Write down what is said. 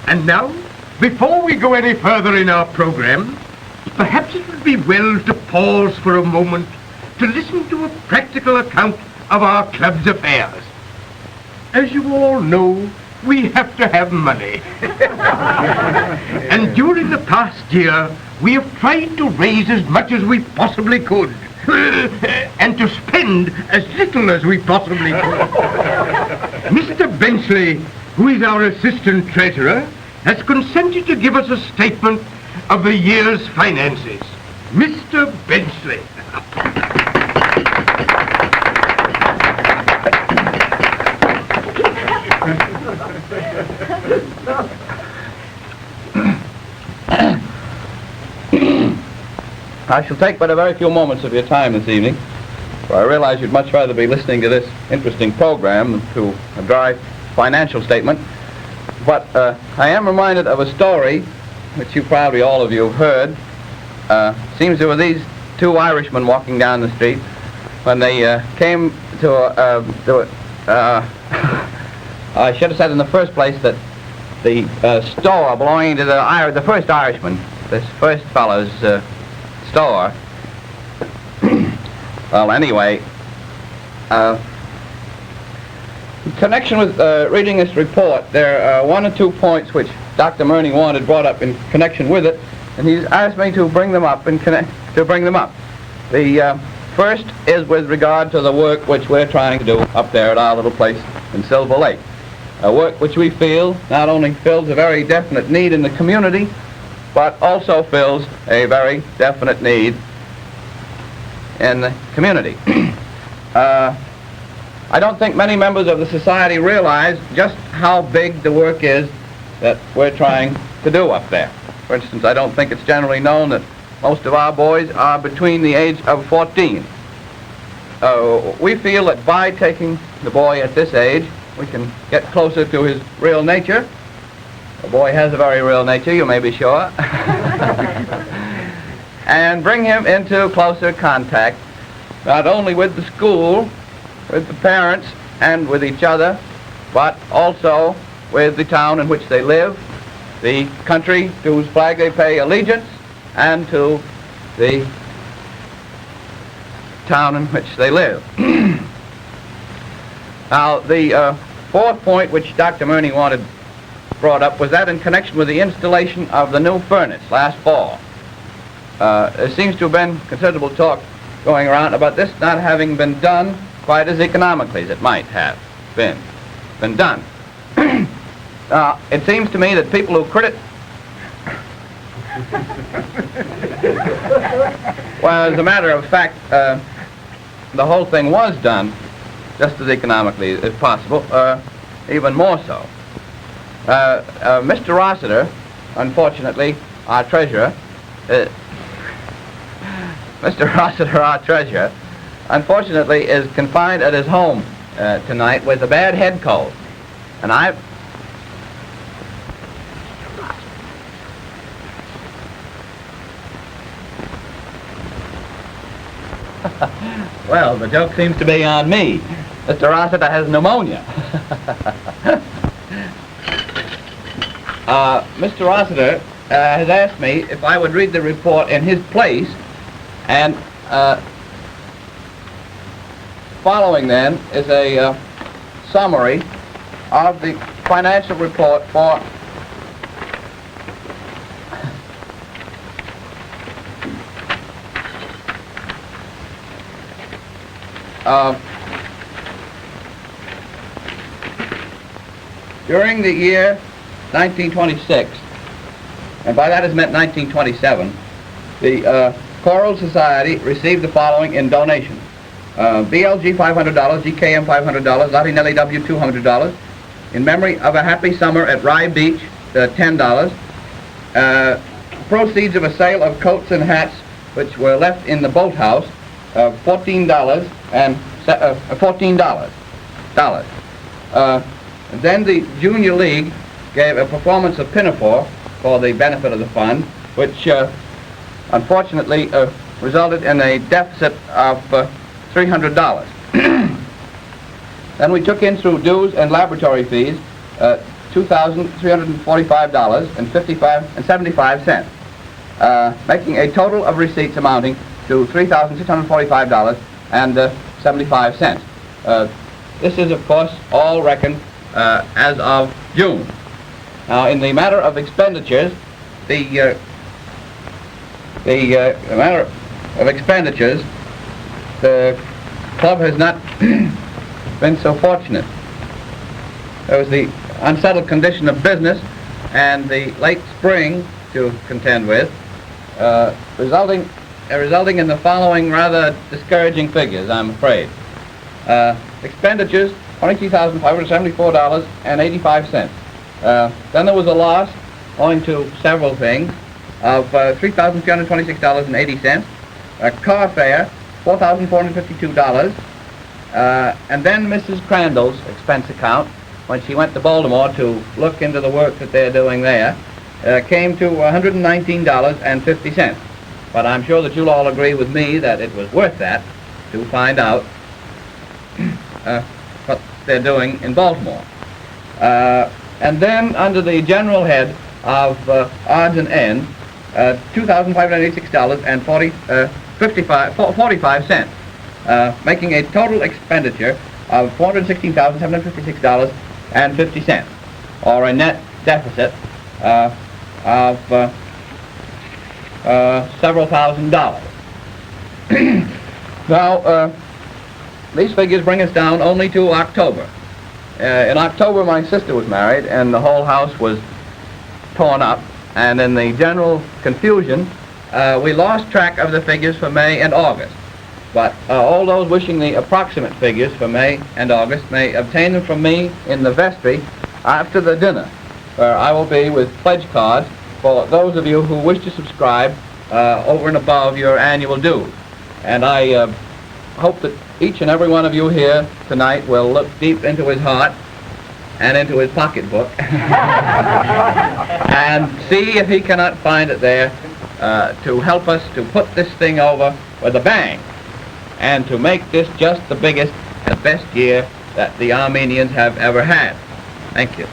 And now, before we go any further in our program, perhaps it would be well to pause for a moment to listen to a practical account of our club's affairs. As you all know, we have to have money. And during the past year, we have tried to raise as much as we possibly could. And to spend as little as we possibly could. Mr. Benchley, who is our assistant treasurer, has consented to give us a statement of the year's finances. Mr. Benchley. I shall take but a very few moments of your time this evening, for I realize you'd much rather be listening to this interesting program than to a dry financial statement. But I am reminded of a story, which you probably all of you have heard. Seems there were these two Irishmen walking down the street when they came to I should have said in the first place that the store belonging to the first Irishman, this first fellow's store. Well, anyway, in connection with reading this report, there are one or two points which Dr. Murney wanted brought up in connection with it, and he's asked me to bring them up. The first is with regard to the work which we're trying to do up there at our little place in Silver Lake. A work which we feel not only fills a very definite need in the community, but also fills a very definite need in the community. I don't think many members of the society realize just how big the work is that we're trying to do up there. For instance, I don't think it's generally known that most of our boys are between the age of 14. We feel that by taking the boy at this age, we can get closer to his real nature. The boy has a very real nature, you may be sure. And bring him into closer contact, not only with the school, with the parents, and with each other, but also with the town in which they live, the country to whose flag they pay allegiance, and to the town in which they live. Now, the fourth point which Dr. Murney wanted brought up was that in connection with the installation of the new furnace last fall. There seems to have been considerable talk going around about this not having been done quite as economically as it might have been done. It seems to me that people who well, as a matter of fact, the whole thing was done just as economically as possible, even more so. Mr. Rossiter, unfortunately, our treasurer, unfortunately is confined at his home tonight with a bad head cold. And well, the joke seems to be on me. Mr. Rossiter has pneumonia. Mr. Rossiter has asked me if I would read the report in his place, and following then is a summary of the financial report for during the year 1926, and by that is meant 1927, the Choral Society received the following in donations. BLG $500, GKM $500, Lottie Nellie W $200, in memory of a happy summer at Rye Beach, $10, proceeds of a sale of coats and hats which were left in the boathouse, $14 and $14. Then the Junior League gave a performance of Pinafore for the benefit of the fund, which unfortunately resulted in a deficit of $300. Then we took in through dues and laboratory fees $2,345.75, making a total of receipts amounting to $3,645.75. This is, of course, all reckoned as of June. Now, in the matter of expenditures, the club has not been so fortunate. There was the unsettled condition of business and the late spring to contend with, resulting in the following rather discouraging figures, I'm afraid. Expenditures, $22,574.85. Then there was a loss, owing to several things, of $3,326.80. Car fare, $4,452. And then Mrs. Crandall's expense account, when she went to Baltimore to look into the work that they're doing there, came to $119.50. But I'm sure that you'll all agree with me that it was worth that to find out what they're doing in Baltimore. And then under the general head of odds and ends, $2,586.45, making a total expenditure of $416,756.50, or a net deficit of several $1,000s. Now, these figures bring us down only to October. In October, my sister was married, and the whole house was torn up, and in the general confusion, we lost track of the figures for May and August. But all those wishing the approximate figures for May and August may obtain them from me in the vestry after the dinner, where I will be with pledge cards for those of you who wish to subscribe over and above your annual dues. And I hope that each and every one of you here tonight will look deep into his heart and into his pocketbook and see if he cannot find it there to help us to put this thing over with a bang and to make this just the biggest and best year that the Armenians have ever had. Thank you.